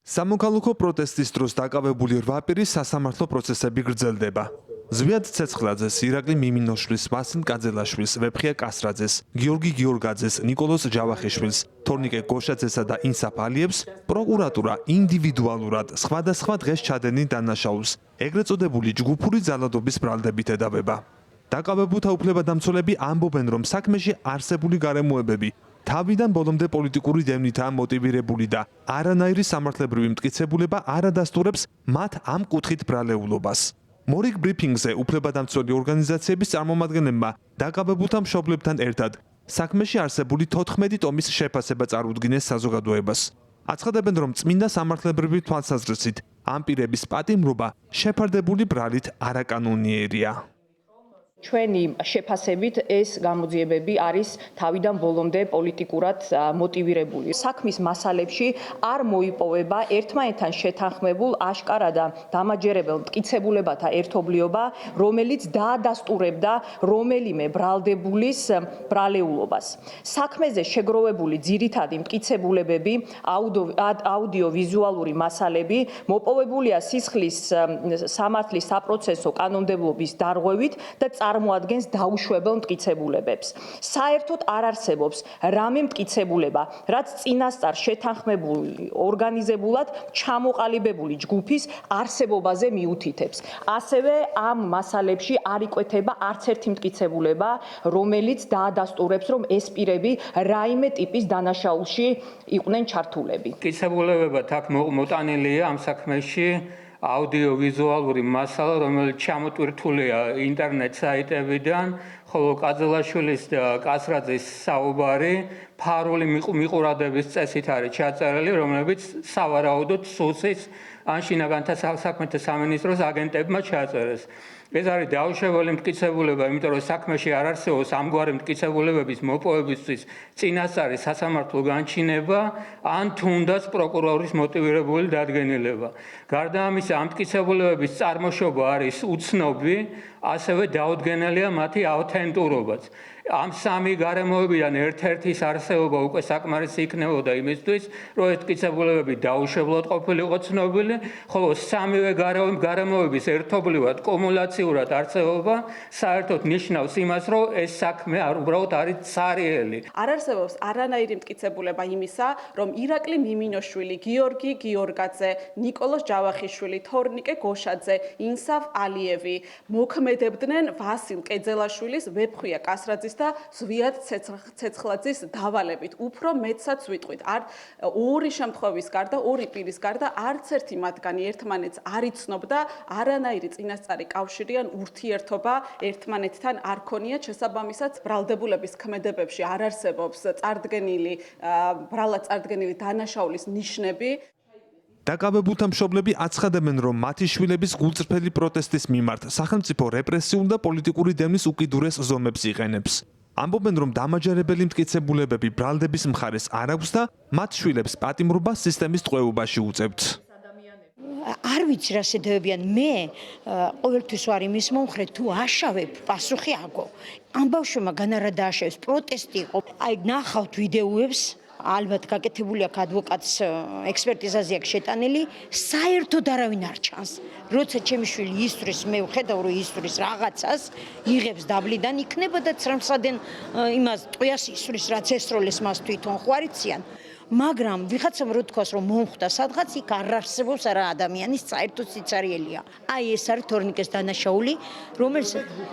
სამოქალაქო პროტესტის დროს დაკავებული 8 პირის სასამართლო პროცესები გრძელდება. ზვიად ცეცხლაძეს, ირაკლი მიმინოშვილის, ვასილ კაძელაშვილის, ვეფხია კასრაძეს, გიორგი გიორგაძეს, ნიკოლოზ ჯავახიშვილს, თორნიკე გოშაძესა და ინსაფ ალიევს პროკურატურა ინდივიდუალურად სხვადასხვა დღეს ჩადენილ დანაშაულს, ეგრეთ წოდებული ჯგუფური ძალადობის ბრალდებით ედავება. დაკავებულთა უფლებადამცველები ამბობენ, რომ საქმეში არსებული გარემოებები თავიდან ბოლომდე პოლიტიკური დევნითაა მოტივირებული და არანაირი სამართლებრივი მტკიცებულება არ ადასტურებს მათ ამ კუთხით ბრალეულობას. მორიგ ბრიფინგზე უფლებადამცველი ორგანიზაციების წარმომადგენლებმა დაკავებულთა მშობლებთან ერთად საქმეში არსებული 14 ტომის შეფასება წარუდგინეს საზოგადოებას. აცხადებენ, რომ წმინდა სამართლებრივი თვალსაზრისით ამ პირების პატიმრობა შეფარდებული ბრალით არაკანონიერია. ჩვენი შეფასებით ეს გამოძიებები არის თავიდან ბოლომდე პოლიტიკურად მოტივირებული. საქმის მასალებში არ მოიპოვება ერთმანეთთან შეთანხმებულ აშკარა და დამაჯერებელ მტკიცებულებათა ერთობლიობა, რომელიც დაადასტურებდა რომელიმე ბრალდებულის ბრალეულობას. საქმეზე შეგროვებული ძირითადი მტკიცებულებები, აუდიო-ვიზუალური მასალები მოპოვებულია სისხლის სამართლის საპროცესო კანონმდებლობის დარღვევით და წარმოადგენს დაუშვებელ მტკიცებულებებს. საერთოდ არ არსებობს რამე მტკიცებულება, რაც წინასწარ შეთანხმებული ორგანიზებულად ჩამოყალიბებული ჯგუფის არსებობაზე მიუთითებს. ასევე ამ მასალებში არ იკვეთება არც ერთი მტკიცებულება, რომელიც დაადასტურებს, რომ ეს პირები რაიმე ტიპის დანაშაულში იყვნენ ჩართულები. მტკიცებულებებად აქ მოტანილია ამ საქმეში აუდიო-ვიზუალური მასალა, რომელიც ჩამოტვირთულია ინტერნეტ საიტებიდან, ხოლო კაძელაშვილის და კასრაძის საუბარი ფარული მიყურადების წესით არის ჩაწერილი, რომლებიც სავარაუდოდ სუსის ან შინაგანთა საქმეთა სამინისტროს აგენტებმა ჩაწერეს. ეს არის დაუშვებელი მტკიცებულება, იმიტომ რომ საქმეში არ არსებობს ამგვარი მტკიცებულებების მოპოვებისთვის წინასწარი სასამართლო განჩინება ან თუნდაც პროკურორის მოტივირებული დადგენილება. გარდა ამისა, ამ მტკიცებულებების წარმოშობა არის უცნობი, ასევე დაუდგენელია მათი ავთენტურობაც. ამ სამი გარემოებიდან ერთ-ერთის არსებობა უკვე საკმარისი იქნებოდა იმისთვის, რომ ეს მტკიცებულებები დაუშვებლად ყოფილიყო ცნობილი, ხოლო სამივე გარემოების ერთობლივად კუმულაციურად არსებობა საერთოდ ნიშნავს იმას, რომ ეს საქმე უბრალოდ არის ცარიელი. არ არსებობს არანაირი მტკიცებულება იმისა, რომ ირაკლი მიმინოშვილი, გიორგი გიორგაძე, ნიკოლოზ ჯავახიშვილი, თორნიკე გოშაძე, ინსაფ ალიევი მოქმედებდნენ ვასილ კეძელაშვილის, ვეფხია კასრაძის და ზვიად ცეცხლაძის დავალებით. უფრო მეტსაც ვიტყვით. ორი შემთხვევის გარდა, ორი პირის გარდა არც ერთი მათგანი ერთმანეთს არ იცნობდა, არანაირი წინასწარი კავშირი ან ურთიერთობა ერთმანეთთან არ ქონიათ. შესაბამისად, ბრალდებულების ქმედებებში არ არსებობს ბრალად წარდგენილი დანაშაულის ნიშნები. დაკავებულთა მშობლები აცხადებენ, რომ მათი შვილების გულწრფელი პროტესტის მიმართ სახელმწიფო რეპრესიული და პოლიტიკური დევნის უკიდურეს ზომებს იყენებს. ამბობენ, რომ დამაჯერებელი მტკიცებულებები ბრალდების მხარეს არ აქვს და მათ შვილებს პატიმრობა სისტემის ტყვეობაში უწევთ. არ ვიცი რა შედევებიან, მე ყოველთვის ვარ იმის მომხრე, თუ აშავებ, პასუხი აგო. ამ ბავშვმა განარა დააშავეს, პროტესტი იყო. აი ნახავთ ვიდეოებს, ალბათ გაკეთებული აქვს ადვოკატის ექსპერტიზაზე აქვს შეტანილი, საერთოდ არავინ არ ჩანს. როცა ჩემი შვილი ისვრის, მე ვხედავ, რომ ისვრის რაღაცას, იღებს დაბლიდან, იქნება და ცრემსადენ იმას ტყვიას ისვრის, რაც ესროლეს მას თვითონ ხვარიციან. მაგრამ ვიღაცამ რო თქვას, რომ მომხვდა სადღაც, იქ არ არსებობს არა ადამიანის საერთოდ სიცარიელია. აი ეს არის თორნიკეს დანაშაული, რომელიც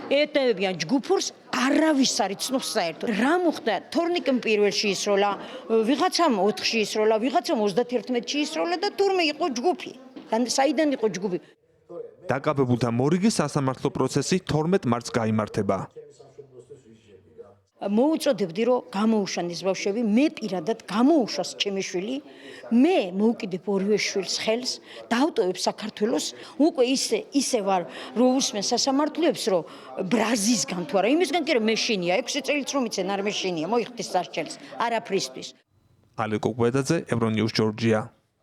ეტევებიან ჯგუფურს, არავის არ იცნობს საერთოდ. რა მოხდა? თორნიკემ პირველში ისროლა, ვიღაცამ 4-ში ისროლა, ვიღაცამ 31-ში ისროლა და თურმე იყო ჯგუფი. საიდან იყო ჯგუფი? დაკავებულთა მორიგის სასამართლო პროცესი 12 მარტს გაიმართება. მოუწოდებდი, რომ გამოუშვან ეს ბავშვები, მე პირადად გამოუშვას ჩემი შვილი, მე მოვუკიდებ ორივე შვილს ხელს, დავტოვებ საქართველოს, უკვე ისე ვარ, რომ უსმენ სასამართლოებს, რომ ბრაზისგან თუ არა, იმისგან კი რომ მეშინია, 6 წელიც რომ იცენ არ მეშინია, მოიხდის სასჯელს, არაფრისთვის. ალეკო კვედაძე, ევრონიუს ჯორჯია.